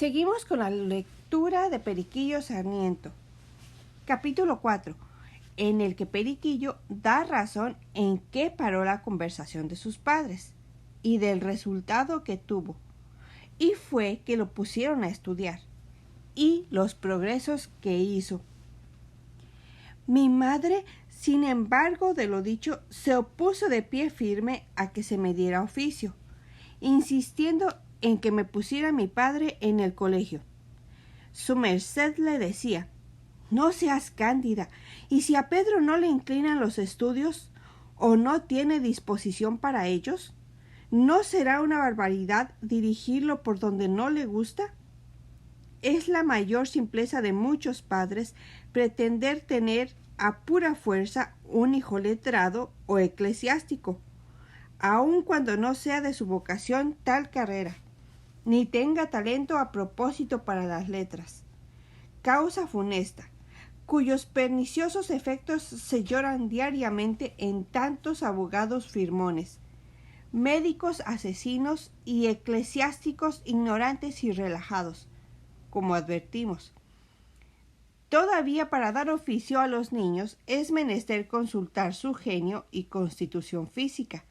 Seguimos con la lectura de Periquillo Sarmiento. Capítulo 4, en el que Periquillo da razón en qué paró la conversación de sus padres y del resultado que tuvo, y fue que lo pusieron a estudiar, y los progresos que hizo. Mi madre, sin embargo de lo dicho, se opuso de pie firme a que se me diera oficio, insistiendo en que me pusiera mi padre en el colegio. Su merced le decía: no seas cándida, y si a Pedro no le inclinan los estudios o no tiene disposición para ellos, ¿no será una barbaridad dirigirlo por donde no le gusta? Es la mayor simpleza de muchos padres pretender tener a pura fuerza un hijo letrado o eclesiástico, aun cuando no sea de su vocación tal carrera, ni tenga talento a propósito para las letras. Causa funesta, cuyos perniciosos efectos se lloran diariamente en tantos abogados firmones, médicos asesinos y eclesiásticos ignorantes y relajados, como advertimos. Todavía para dar oficio a los niños es menester consultar su genio y constitución física,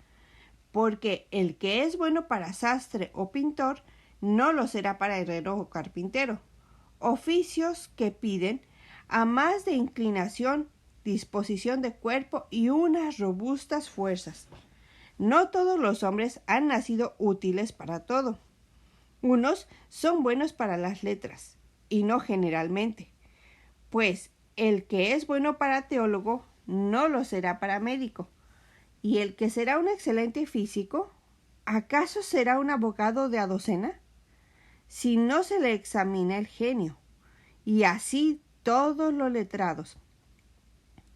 porque el que es bueno para sastre o pintor no lo será para herrero o carpintero, oficios que piden, a más de inclinación, disposición de cuerpo y unas robustas fuerzas. No todos los hombres han nacido útiles para todo. Unos son buenos para las letras, y no generalmente, pues el que es bueno para teólogo no lo será para médico, y el que será un excelente físico, ¿acaso será un abogado de a docena? Si no se le examina el genio, y así todos los letrados.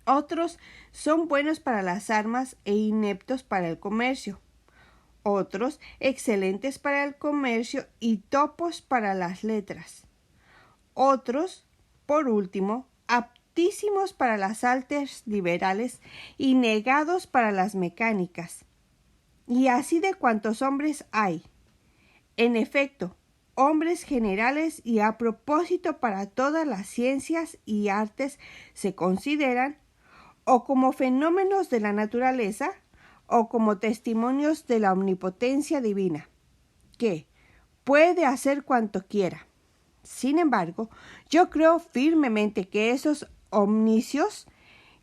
Otros son buenos para las armas e ineptos para el comercio. Otros excelentes para el comercio y topos para las letras. Otros, por último, aptísimos para las artes liberales y negados para las mecánicas. Y así de cuantos hombres hay. En efecto, hombres generales y a propósito para todas las ciencias y artes se consideran o como fenómenos de la naturaleza o como testimonios de la omnipotencia divina, que puede hacer cuanto quiera. Sin embargo, yo creo firmemente que esos omnicios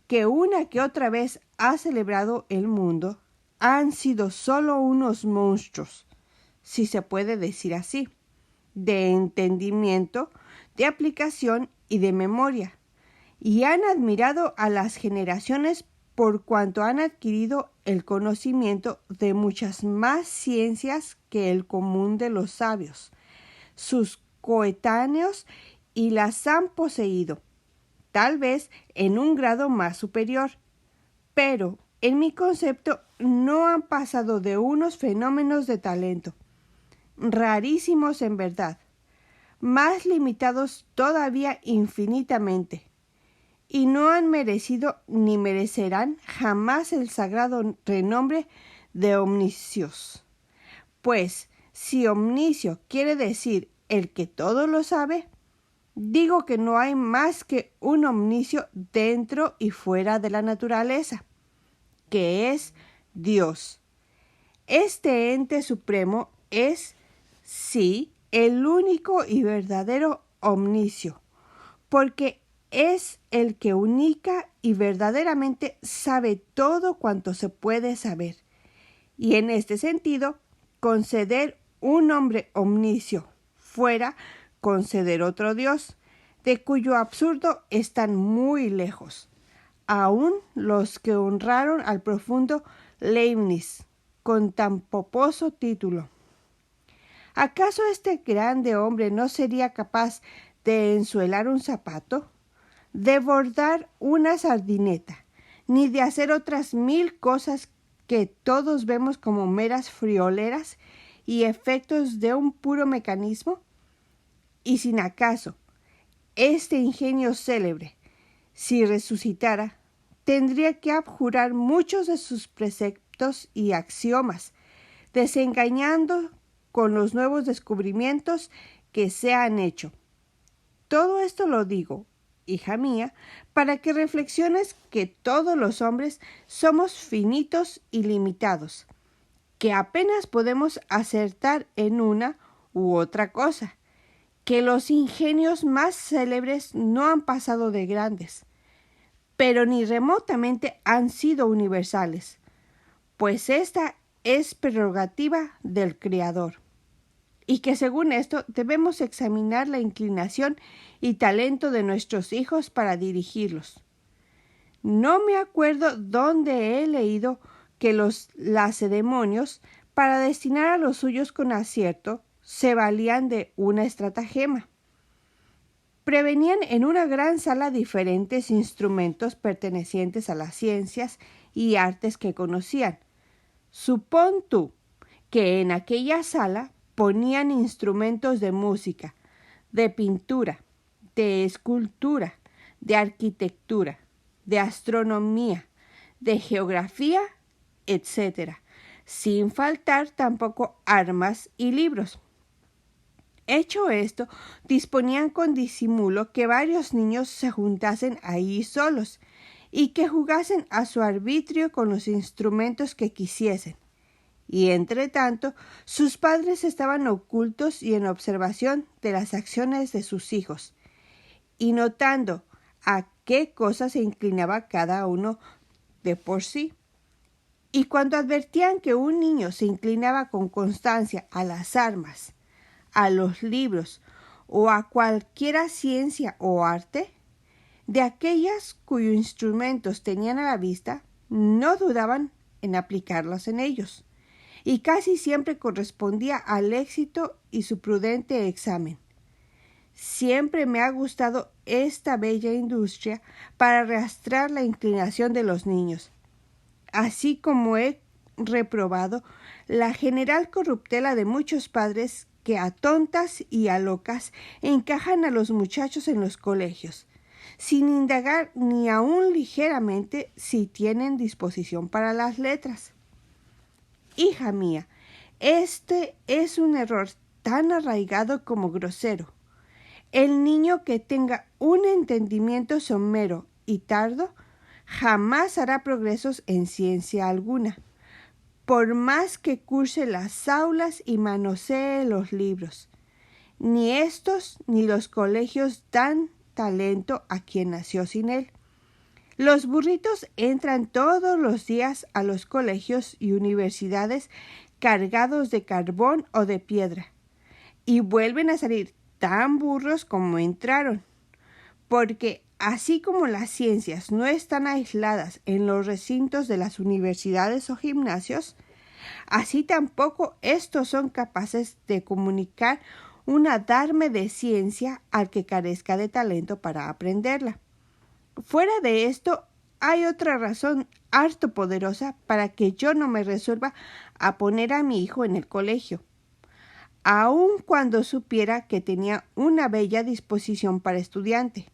que una que otra vez ha celebrado el mundo han sido solo unos monstruos, si se puede decir así, de entendimiento, de aplicación y de memoria, y han admirado a las generaciones por cuanto han adquirido el conocimiento de muchas más ciencias que el común de los sabios, sus coetáneos, y las han poseído, tal vez en un grado más superior, pero en mi concepto no han pasado de unos fenómenos de talento, rarísimos en verdad, más limitados todavía infinitamente, y no han merecido ni merecerán jamás el sagrado renombre de omnicios. Pues, si omnicio quiere decir el que todo lo sabe, digo que no hay más que un omnicio dentro y fuera de la naturaleza, que es Dios. Este ente supremo es, sí, el único y verdadero omnicio, porque es el que única y verdaderamente sabe todo cuanto se puede saber, y en este sentido, conceder un nombre omnicio fuera conceder otro Dios, de cuyo absurdo están muy lejos, aun los que honraron al profundo Leibniz con tan pomposo título. ¿Acaso este grande hombre no sería capaz de ensuelar un zapato, de bordar una sardineta, ni de hacer otras 1000 cosas que todos vemos como meras frioleras y efectos de un puro mecanismo? Y sin acaso este ingenio célebre, si resucitara, tendría que abjurar muchos de sus preceptos y axiomas, desengañando con los nuevos descubrimientos que se han hecho. Todo esto lo digo, hija mía, para que reflexiones que todos los hombres somos finitos y limitados, que apenas podemos acertar en una u otra cosa, que los ingenios más célebres no han pasado de grandes, pero ni remotamente han sido universales, pues esta es prerrogativa del Creador, y que según esto debemos examinar la inclinación y talento de nuestros hijos para dirigirlos. No me acuerdo dónde he leído que los lacedemonios, para destinar a los suyos con acierto, se valían de una estratagema. Prevenían en una gran sala diferentes instrumentos pertenecientes a las ciencias y artes que conocían. Supón tú que en aquella sala ponían instrumentos de música, de pintura, de escultura, de arquitectura, de astronomía, de geografía, etc., sin faltar tampoco armas y libros. Hecho esto, disponían con disimulo que varios niños se juntasen ahí solos y que jugasen a su arbitrio con los instrumentos que quisiesen. Y entre tanto, sus padres estaban ocultos y en observación de las acciones de sus hijos, y notando a qué cosa se inclinaba cada uno de por sí. Y cuando advertían que un niño se inclinaba con constancia a las armas, a los libros o a cualquiera ciencia o arte, de aquellas cuyos instrumentos tenían a la vista, no dudaban en aplicarlos en ellos, y casi siempre correspondía al éxito y su prudente examen. Siempre me ha gustado esta bella industria para arrastrar la inclinación de los niños, así como he reprobado la general corruptela de muchos padres que a tontas y a locas encajan a los muchachos en los colegios, sin indagar ni aun ligeramente si tienen disposición para las letras. Hija mía, este es un error tan arraigado como grosero. El niño que tenga un entendimiento somero y tardo jamás hará progresos en ciencia alguna, por más que curse las aulas y manosee los libros. Ni estos ni los colegios dan talento a quien nació sin él. Los burritos entran todos los días a los colegios y universidades cargados de carbón o de piedra, y vuelven a salir tan burros como entraron, porque así como las ciencias no están aisladas en los recintos de las universidades o gimnasios, así tampoco estos son capaces de comunicar una darme de ciencia al que carezca de talento para aprenderla. Fuera de esto, hay otra razón harto poderosa para que yo no me resuelva a poner a mi hijo en el colegio, aun cuando supiera que tenía una bella disposición para estudiante.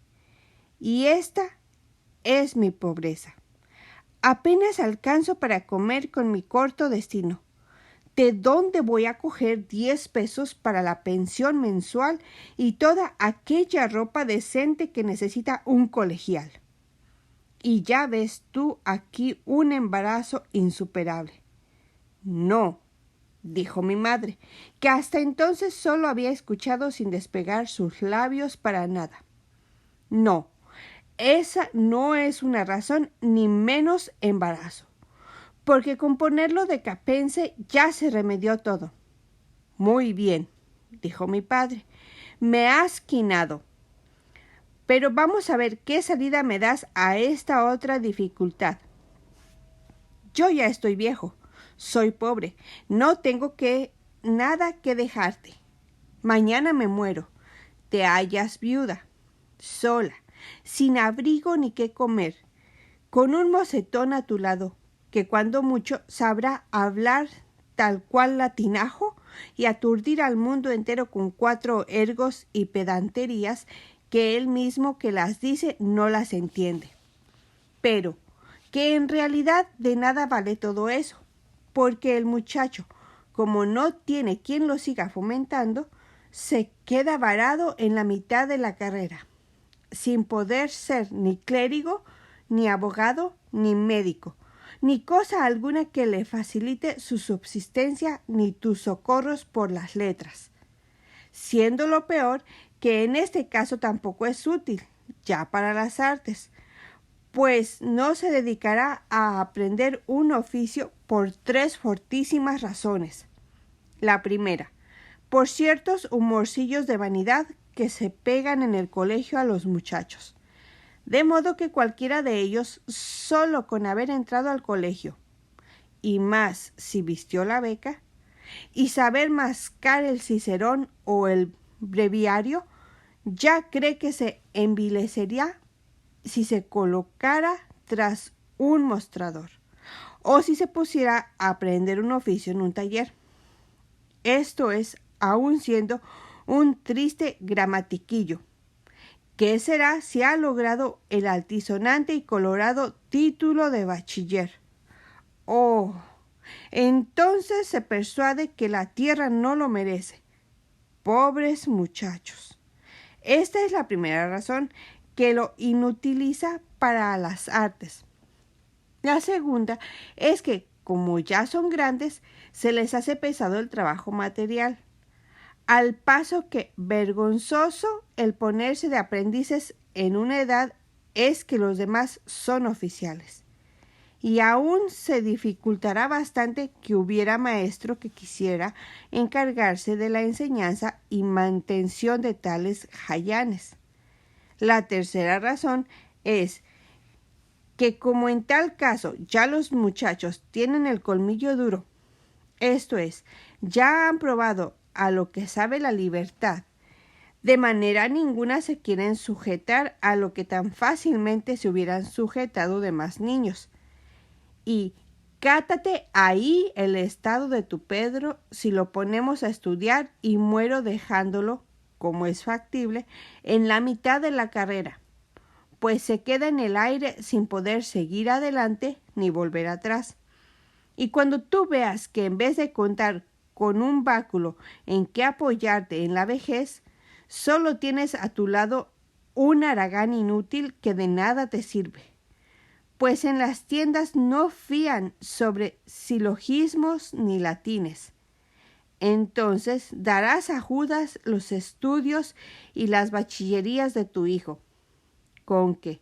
Y esta es mi pobreza. Apenas alcanzo para comer con mi corto destino. ¿De dónde voy a coger 10 pesos para la pensión mensual y toda aquella ropa decente que necesita un colegial? Y ya ves tú aquí un embarazo insuperable. No, dijo mi madre, que hasta entonces solo había escuchado sin despegar sus labios para nada. No, esa no es una razón ni menos embarazo, porque con ponerlo de capense ya se remedió todo. Muy bien, dijo mi padre, me has quinado. Pero vamos a ver qué salida me das a esta otra dificultad. Yo ya estoy viejo, soy pobre, no tengo nada que dejarte. Mañana me muero, te hallas viuda, sola, sin abrigo ni qué comer, con un mocetón a tu lado, que cuando mucho sabrá hablar tal cual latinajo y aturdir al mundo entero con 4 ergos y pedanterías que él mismo que las dice no las entiende. Pero que en realidad de nada vale todo eso, porque el muchacho, como no tiene quien lo siga fomentando, se queda varado en la mitad de la carrera, sin poder ser ni clérigo, ni abogado, ni médico, ni cosa alguna que le facilite su subsistencia ni tus socorros por las letras, siendo lo peor que en este caso tampoco es útil ya para las artes, pues no se dedicará a aprender un oficio por 3 fortísimas razones. La primera, por ciertos humorcillos de vanidad que se pegan en el colegio a los muchachos, de modo que cualquiera de ellos, solo con haber entrado al colegio, y más si vistió la beca, y saber mascar el cicerón o el breviario, ya cree que se envilecería si se colocara tras un mostrador, o si se pusiera a aprender un oficio en un taller. Esto es, aun siendo un triste gramatiquillo. ¿Qué será si ha logrado el altisonante y colorado título de bachiller? ¡Oh! Entonces se persuade que la tierra no lo merece. Pobres muchachos. Esta es la primera razón que lo inutiliza para las artes. La segunda es que, como ya son grandes, se les hace pesado el trabajo material, al paso que vergonzoso el ponerse de aprendices en una edad es que los demás son oficiales. Y aún se dificultará bastante que hubiera maestro que quisiera encargarse de la enseñanza y mantención de tales jayanes. La tercera razón es que como en tal caso ya los muchachos tienen el colmillo duro, esto es, ya han probado a lo que sabe la libertad, de manera ninguna se quieren sujetar a lo que tan fácilmente se hubieran sujetado demás niños. Y cátate ahí el estado de tu Pedro si lo ponemos a estudiar y muero dejándolo, como es factible, en la mitad de la carrera, pues se queda en el aire sin poder seguir adelante ni volver atrás. Y cuando tú veas que en vez de contar con un báculo en que apoyarte en la vejez, solo tienes a tu lado un haragán inútil que de nada te sirve, pues en las tiendas no fían sobre silogismos ni latines. Entonces darás a Judas los estudios y las bachillerías de tu hijo. Con que,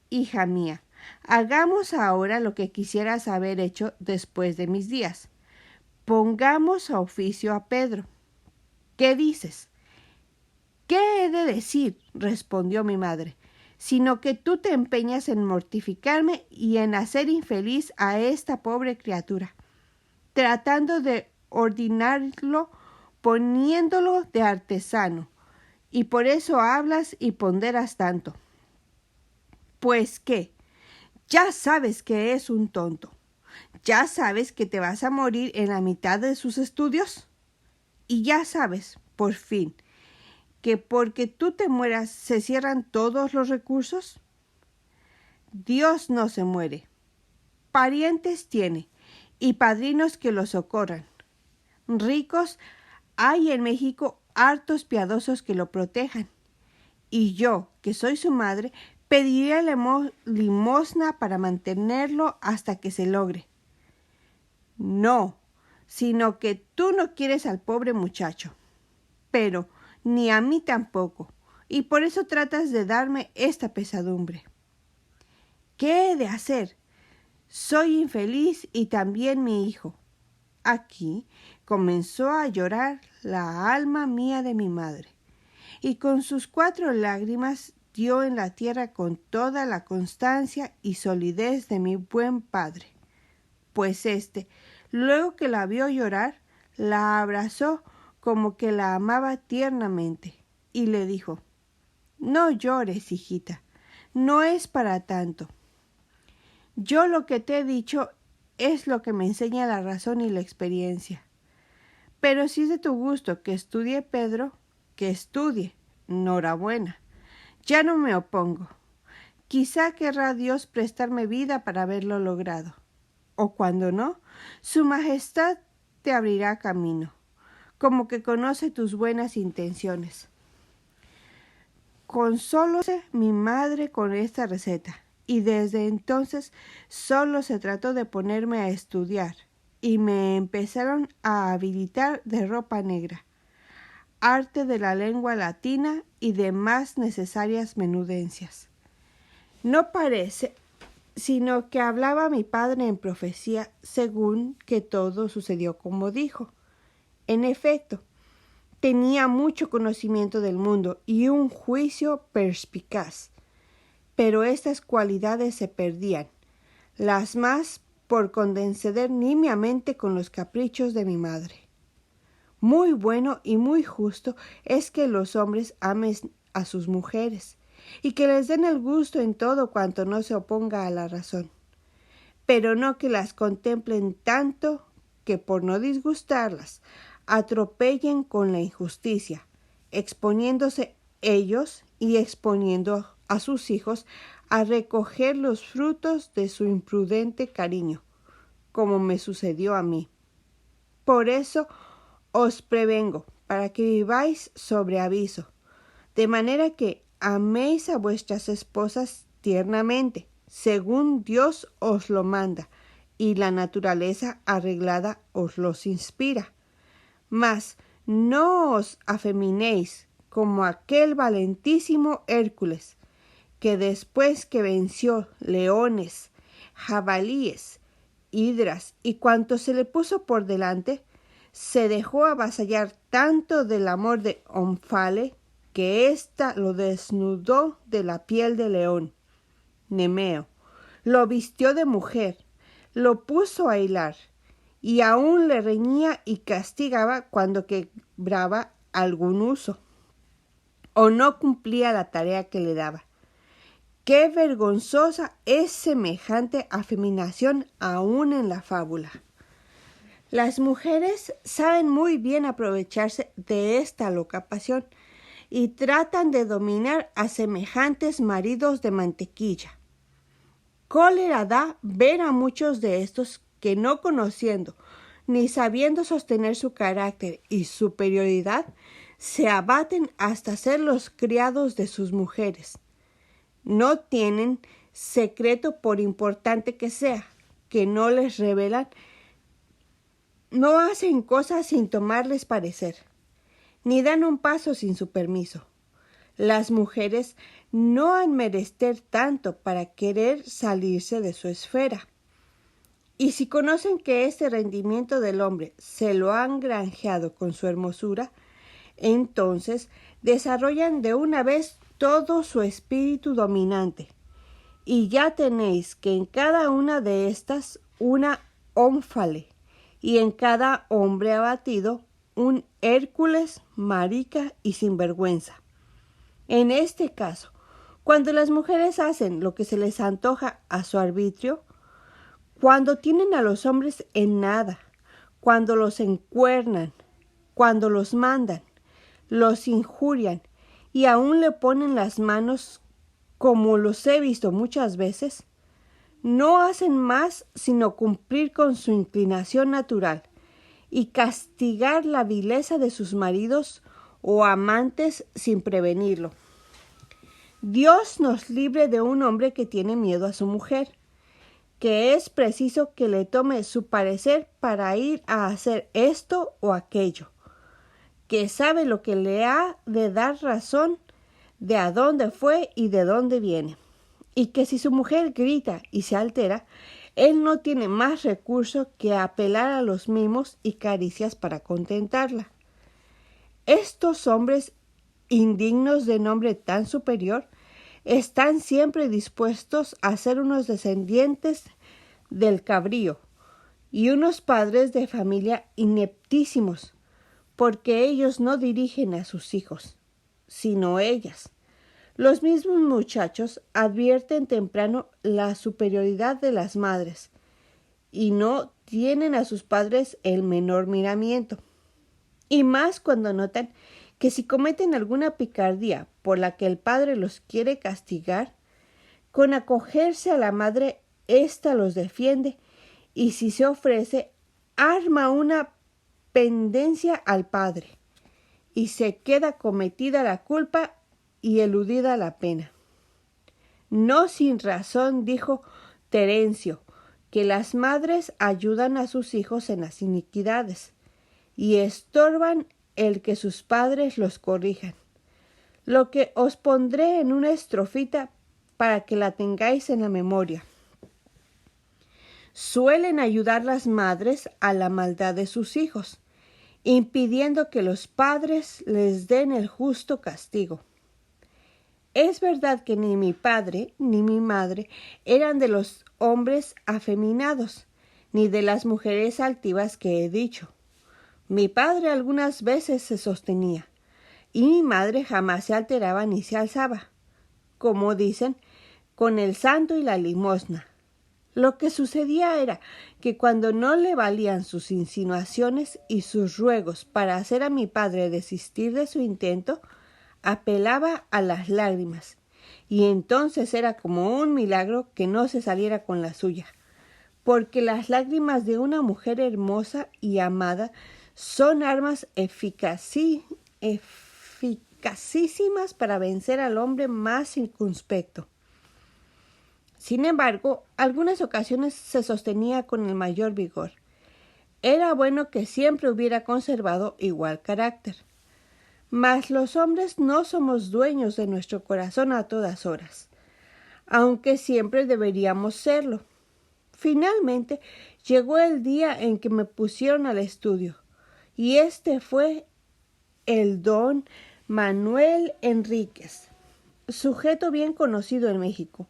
hija mía, hagamos ahora lo que quisieras haber hecho después de mis días. Pongamos a oficio a Pedro. ¿Qué dices? ¿Qué he de decir? Respondió mi madre, sino que tú te empeñas en mortificarme y en hacer infeliz a esta pobre criatura, tratando de ordinarlo, poniéndolo de artesano, y por eso hablas y ponderas tanto. Pues qué, ya sabes que es un tonto, ya sabes que te vas a morir en la mitad de sus estudios, y ya sabes, por fin, que porque tú te mueras se cierran todos los recursos. Dios no se muere, parientes tiene y padrinos que lo socorran. Ricos hay en México hartos piadosos que lo protejan. Y yo, que soy su madre, pediré limosna para mantenerlo hasta que se logre. No, sino que tú no quieres al pobre muchacho, pero ni a mí tampoco, y por eso tratas de darme esta pesadumbre. ¿Qué he de hacer? Soy infeliz y también mi hijo. Aquí comenzó a llorar la alma mía de mi madre, y con sus 4 lágrimas dio en la tierra con toda la constancia y solidez de mi buen padre, pues éste, luego que la vio llorar, la abrazó como que la amaba tiernamente, y le dijo: no llores, hijita, no es para tanto. Yo lo que te he dicho es lo que me enseña la razón y la experiencia. Pero si es de tu gusto que estudie Pedro, que estudie, enhorabuena. Ya no me opongo. Quizá querrá Dios prestarme vida para haberlo logrado. O cuando no, su majestad te abrirá camino, como que conoce tus buenas intenciones. Consólose mi madre con esta receta, y desde entonces solo se trató de ponerme a estudiar, y me empezaron a habilitar de ropa negra, arte de la lengua latina y demás necesarias menudencias. No parece sino que hablaba mi padre en profecía, según que todo sucedió como dijo. En efecto, tenía mucho conocimiento del mundo y un juicio perspicaz, pero estas cualidades se perdían, las más por condescender nimiamente con los caprichos de mi madre. Muy bueno y muy justo es que los hombres amen a sus mujeres, y que les den el gusto en todo cuanto no se oponga a la razón, pero no que las contemplen tanto que por no disgustarlas atropellen con la injusticia, exponiéndose ellos y exponiendo a sus hijos a recoger los frutos de su imprudente cariño, como me sucedió a mí. Por eso os prevengo, para que viváis sobre aviso, de manera que améis a vuestras esposas tiernamente, según Dios os lo manda, y la naturaleza arreglada os los inspira. Mas no os afeminéis como aquel valentísimo Hércules, que después que venció leones, jabalíes, hidras y cuanto se le puso por delante, se dejó avasallar tanto del amor de Omphale, que ésta lo desnudó de la piel de león. Nemeo lo vistió de mujer, lo puso a hilar, y aún le reñía y castigaba cuando quebraba algún uso, o no cumplía la tarea que le daba. ¡Qué vergonzosa es semejante afeminación aún en la fábula! Las mujeres saben muy bien aprovecharse de esta loca pasión, y tratan de dominar a semejantes maridos de mantequilla. Cólera da ver a muchos de estos que, no conociendo ni sabiendo sostener su carácter y superioridad, se abaten hasta ser los criados de sus mujeres. No tienen secreto, por importante que sea, que no les revelan. No hacen cosas sin tomarles parecer, ni dan un paso sin su permiso. Las mujeres no han menester tanto para querer salirse de su esfera. Y si conocen que este rendimiento del hombre se lo han granjeado con su hermosura, entonces desarrollan de una vez todo su espíritu dominante. Y ya tenéis que en cada una de estas una Ómphale, y en cada hombre abatido un Hércules, marica y sinvergüenza. En este caso, cuando las mujeres hacen lo que se les antoja a su arbitrio, cuando tienen a los hombres en nada, cuando los encuernan, cuando los mandan, los injurian y aún le ponen las manos, como los he visto muchas veces, no hacen más sino cumplir con su inclinación natural y castigar la vileza de sus maridos o amantes sin prevenirlo. Dios nos libre de un hombre que tiene miedo a su mujer, que es preciso que le tome su parecer para ir a hacer esto o aquello, que sabe lo que le ha de dar razón de a dónde fue y de dónde viene, y que si su mujer grita y se altera, él no tiene más recurso que apelar a los mimos y caricias para contentarla. Estos hombres, indignos de nombre tan superior, están siempre dispuestos a ser unos descendientes del cabrío y unos padres de familia ineptísimos, porque ellos no dirigen a sus hijos, sino ellas. Los mismos muchachos advierten temprano la superioridad de las madres y no tienen a sus padres el menor miramiento. Y más cuando notan que si cometen alguna picardía por la que el padre los quiere castigar, con acogerse a la madre, ésta los defiende, y si se ofrece, arma una pendencia al padre, y se queda cometida la culpa y eludida la pena. No sin razón dijo Terencio que las madres ayudan a sus hijos en las iniquidades y estorban el que sus padres los corrijan. Lo que os pondré en una estrofita para que la tengáis en la memoria. Suelen ayudar las madres a la maldad de sus hijos, impidiendo que los padres les den el justo castigo. Es verdad que ni mi padre ni mi madre eran de los hombres afeminados, ni de las mujeres altivas que he dicho. Mi padre algunas veces se sostenía, y mi madre jamás se alteraba ni se alzaba, como dicen, con el santo y la limosna. Lo que sucedía era que cuando no le valían sus insinuaciones y sus ruegos para hacer a mi padre desistir de su intento, apelaba a las lágrimas, y entonces era como un milagro que no se saliera con la suya, porque las lágrimas de una mujer hermosa y amada son armas eficacísimas para vencer al hombre más circunspecto. Sin embargo, algunas ocasiones se sostenía con el mayor vigor. Era bueno que siempre hubiera conservado igual carácter. Mas los hombres no somos dueños de nuestro corazón a todas horas, aunque siempre deberíamos serlo. Finalmente llegó el día en que me pusieron al estudio, y este fue el don Manuel Enríquez, sujeto bien conocido en México,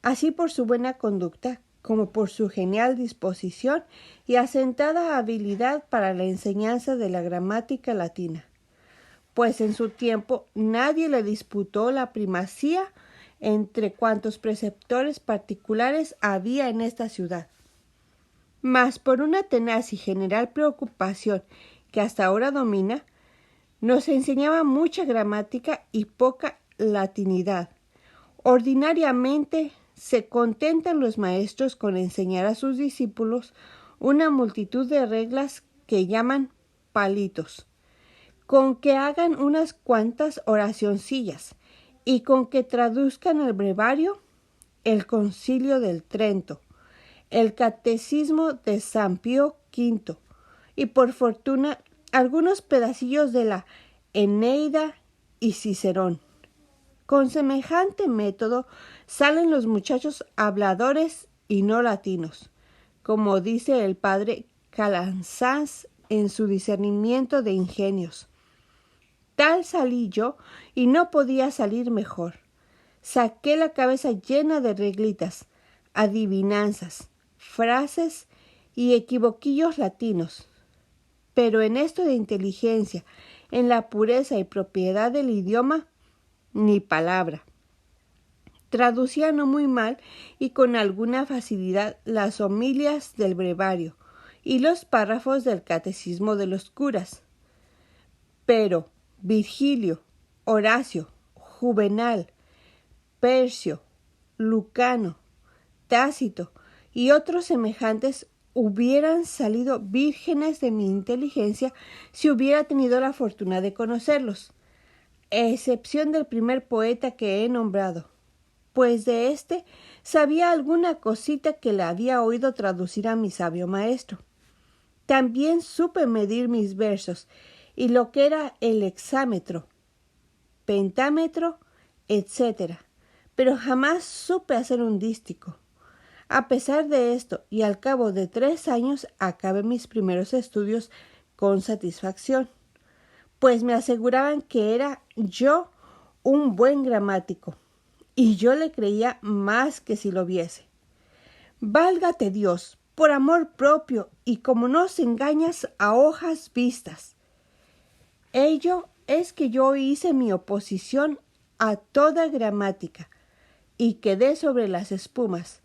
así por su buena conducta como por su genial disposición y asentada habilidad para la enseñanza de la gramática latina, pues en su tiempo nadie le disputó la primacía entre cuantos preceptores particulares había en esta ciudad. Mas por una tenaz y general preocupación que hasta ahora domina, nos enseñaba mucha gramática y poca latinidad. Ordinariamente se contentan los maestros con enseñar a sus discípulos una multitud de reglas que llaman palitos, con que hagan unas cuantas oracioncillas y con que traduzcan el brevario, el Concilio del Trento, el Catecismo de San Pío V y por fortuna algunos pedacillos de la Eneida y Cicerón. Con semejante método salen los muchachos habladores y no latinos, como dice el padre Calanzás en su discernimiento de ingenios. Tal salí yo y no podía salir mejor. Saqué la cabeza llena de reglitas, adivinanzas, frases y equivoquillos latinos. Pero en esto de inteligencia, en la pureza y propiedad del idioma, ni palabra. Traducía no muy mal y con alguna facilidad las homilias del brevario y los párrafos del catecismo de los curas. Pero Virgilio, Horacio, Juvenal, Percio, Lucano, Tácito y otros semejantes hubieran salido vírgenes de mi inteligencia si hubiera tenido la fortuna de conocerlos, excepción del primer poeta que he nombrado, pues de éste sabía alguna cosita que le había oído traducir a mi sabio maestro. También supe medir mis versos y lo que era el hexámetro, pentámetro, etc., pero jamás supe hacer un dístico. A pesar de esto, y al cabo de 3 años, acabé mis primeros estudios con satisfacción, pues me aseguraban que era yo un buen gramático, y yo le creía más que si lo viese. Válgate Dios, por amor propio, y como no se engañas a hojas vistas. Ello es que yo hice mi oposición a toda gramática, y quedé sobre las espumas.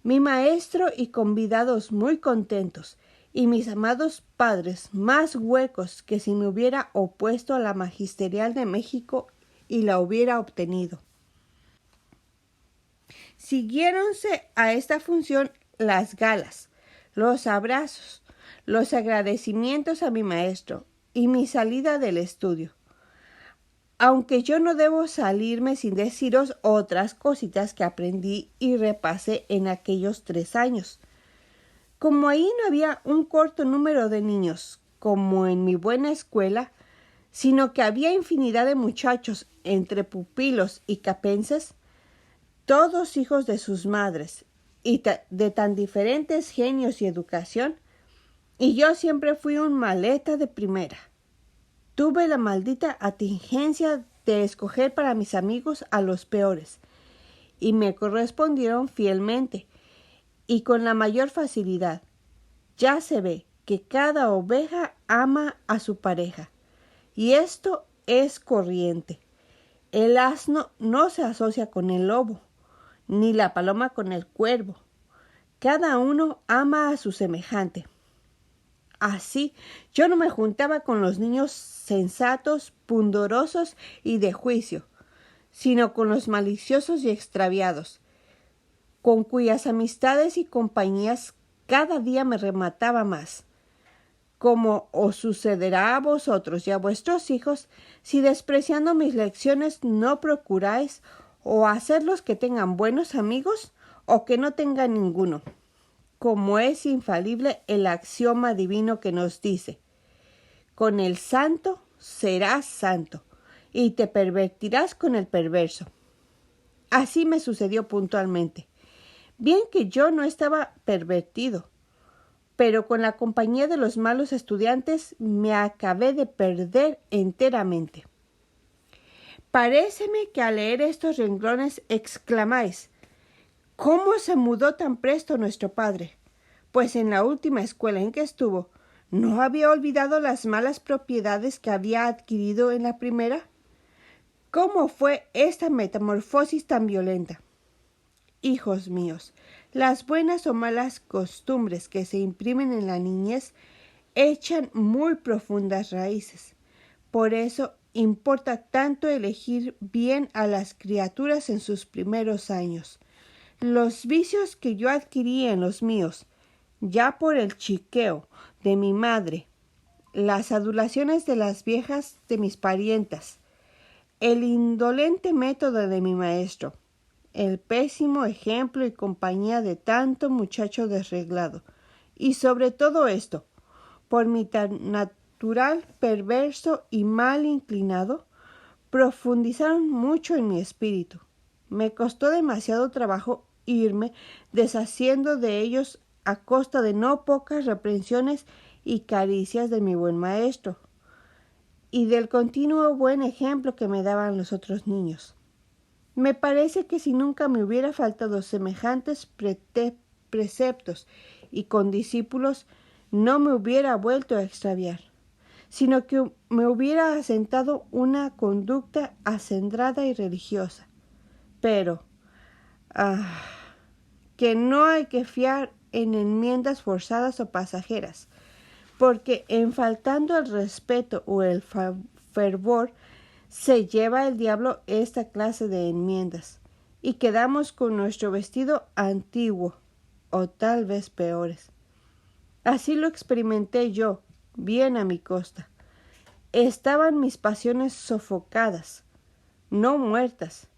Mi maestro y convidados muy contentos, y mis amados padres más huecos que si me hubiera opuesto a la magisterial de México y la hubiera obtenido. Siguiéronse a esta función las galas, los abrazos, los agradecimientos a mi maestro y mi salida del estudio. Aunque yo no debo salirme sin deciros otras cositas que aprendí y repasé en aquellos 3 años. Como ahí no había un corto número de niños, como en mi buena escuela, sino que había infinidad de muchachos entre pupilos y capenses, todos hijos de sus madres, y de tan diferentes genios y educación, y yo siempre fui un maleta de primera. Tuve la maldita atingencia de escoger para mis amigos a los peores, y me correspondieron fielmente, y con la mayor facilidad. Ya se ve que cada oveja ama a su pareja, y esto es corriente. El asno no se asocia con el lobo, ni la paloma con el cuervo. Cada uno ama a su semejante. Así, yo no me juntaba con los niños sensatos, pundorosos y de juicio, sino con los maliciosos y extraviados, con cuyas amistades y compañías cada día me remataba más, como os sucederá a vosotros y a vuestros hijos, si despreciando mis lecciones no procuráis o hacerlos que tengan buenos amigos o que no tengan ninguno, como es infalible el axioma divino que nos dice: con el santo serás santo, y te pervertirás con el perverso. Así me sucedió puntualmente. Bien que yo no estaba pervertido, pero con la compañía de los malos estudiantes me acabé de perder enteramente. Paréceme que al leer estos renglones exclamáis: ¿cómo se mudó tan presto nuestro padre? Pues en la última escuela en que estuvo, ¿no había olvidado las malas propiedades que había adquirido en la primera? ¿Cómo fue esta metamorfosis tan violenta? Hijos míos, las buenas o malas costumbres que se imprimen en la niñez echan muy profundas raíces. Por eso importa tanto elegir bien a las criaturas en sus primeros años. Los vicios que yo adquirí en los míos, ya por el chiqueo de mi madre, las adulaciones de las viejas de mis parientas, el indolente método de mi maestro, el pésimo ejemplo y compañía de tanto muchacho desreglado, y sobre todo esto, por mi tan natural, perverso y mal inclinado, profundizaron mucho en mi espíritu. Me costó demasiado trabajo irme deshaciendo de ellos a costa de no pocas reprensiones y caricias de mi buen maestro, y del continuo buen ejemplo que me daban los otros niños. Me parece que si nunca me hubiera faltado semejantes preceptos y condiscípulos, no me hubiera vuelto a extraviar, sino que me hubiera asentado una conducta acendrada y religiosa. Pero, que no hay que fiar en enmiendas forzadas o pasajeras, porque en faltando el respeto o el fervor, se lleva el diablo esta clase de enmiendas, y quedamos con nuestro vestido antiguo, o tal vez peores. Así lo experimenté yo, bien a mi costa. Estaban mis pasiones sofocadas, no muertas.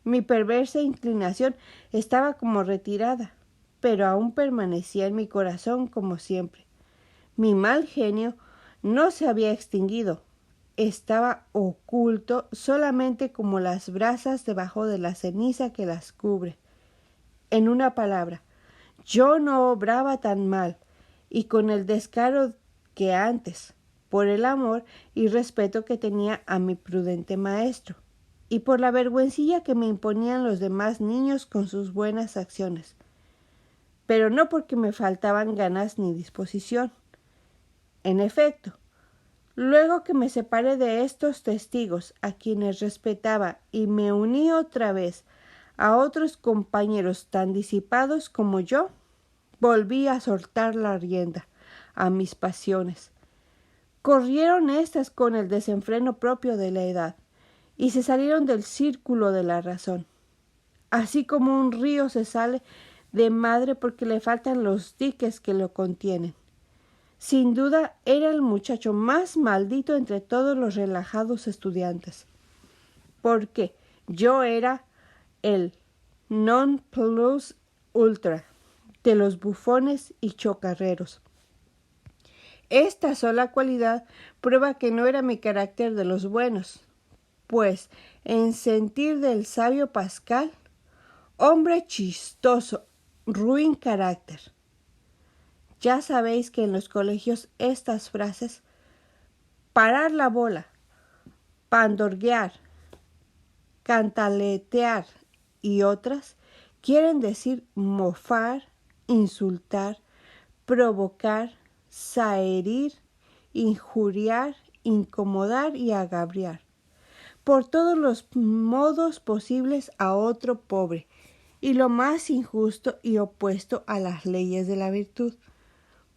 Mi perversa inclinación estaba como retirada, pero aún permanecía en mi corazón como siempre. Mi mal genio no se había extinguido. Estaba oculto solamente como las brasas debajo de la ceniza que las cubre. En una palabra, yo no obraba tan mal y con el descaro que antes, por el amor y respeto que tenía a mi prudente maestro, y por la vergüencilla que me imponían los demás niños con sus buenas acciones, pero no porque me faltaban ganas ni disposición. En efecto, luego que me separé de estos testigos a quienes respetaba y me uní otra vez a otros compañeros tan disipados como yo, volví a soltar la rienda a mis pasiones. Corrieron éstas con el desenfreno propio de la edad y se salieron del círculo de la razón. Así como un río se sale de madre porque le faltan los diques que lo contienen. Sin duda era el muchacho más maldito entre todos los relajados estudiantes, porque yo era el non plus ultra de los bufones y chocarreros. Esta sola cualidad prueba que no era mi carácter de los buenos, pues, en sentir del sabio Pascal, hombre chistoso, ruin carácter. Ya sabéis que en los colegios estas frases, parar la bola, pandorguear, cantaletear y otras, quieren decir mofar, insultar, provocar, zaherir, injuriar, incomodar y agraviar, por todos los modos posibles a otro pobre, y lo más injusto y opuesto a las leyes de la virtud.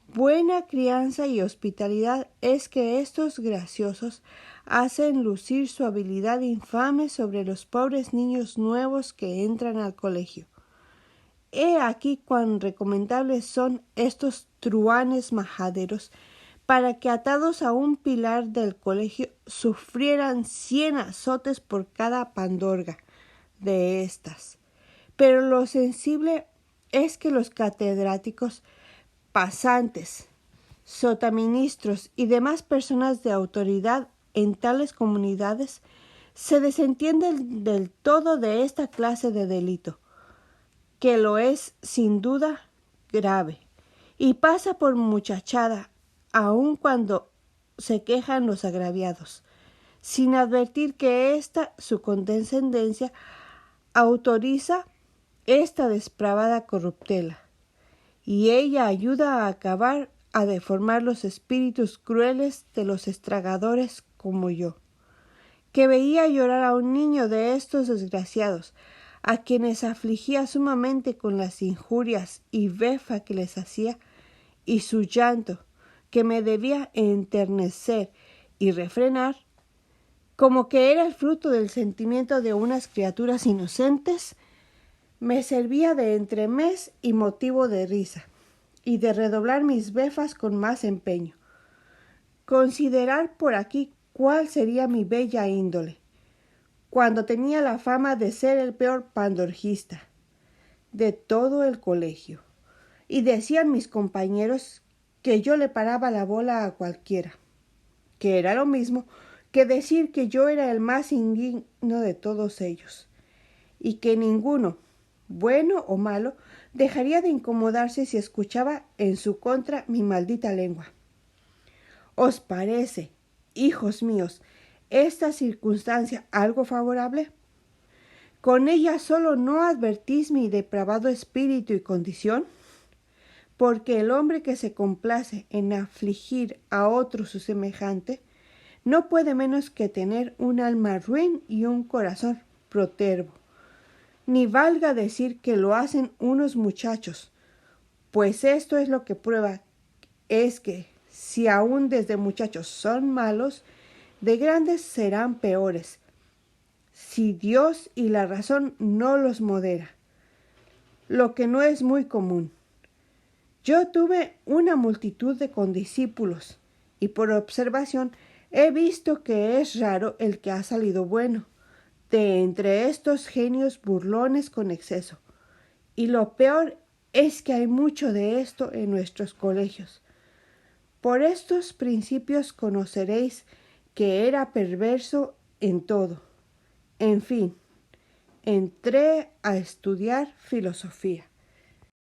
Buena crianza y hospitalidad es que estos graciosos hacen lucir su habilidad infame sobre los pobres niños nuevos que entran al colegio. He aquí cuán recomendables son estos truhanes majaderos para que atados a un pilar del colegio sufrieran 100 azotes por cada pandorga de estas. Pero lo sensible es que los catedráticos, pasantes, sotaministros y demás personas de autoridad en tales comunidades se desentienden del todo de esta clase de delito, que lo es sin duda grave, y pasa por muchachada, aun cuando se quejan los agraviados, sin advertir que su condescendencia autoriza esta depravada corruptela, y ella ayuda a acabar, a deformar los espíritus crueles de los estragadores como yo, que veía llorar a un niño de estos desgraciados, a quienes afligía sumamente con las injurias y befa que les hacía, y su llanto, que me debía enternecer y refrenar, como que era el fruto del sentimiento de unas criaturas inocentes, me servía de entremés y motivo de risa, y de redoblar mis befas con más empeño. Considerar por aquí cuál sería mi bella índole, cuando tenía la fama de ser el peor pandorgista de todo el colegio, y decían mis compañeros que yo le paraba la bola a cualquiera, que era lo mismo que decir que yo era el más indigno de todos ellos, y que ninguno, bueno o malo, dejaría de incomodarse si escuchaba en su contra mi maldita lengua. ¿Os parece, hijos míos, esta circunstancia algo favorable? ¿Con ella solo no advertís mi depravado espíritu y condición? Porque el hombre que se complace en afligir a otro su semejante, no puede menos que tener un alma ruin y un corazón protervo. Ni valga decir que lo hacen unos muchachos, pues esto es lo que prueba, es que si aún desde muchachos son malos, de grandes serán peores, si Dios y la razón no los modera, lo que no es muy común. Yo tuve una multitud de condiscípulos, y por observación he visto que es raro el que ha salido bueno de entre estos genios burlones con exceso, y lo peor es que hay mucho de esto en nuestros colegios. Por estos principios conoceréis que era perverso en todo. En fin, entré a estudiar filosofía.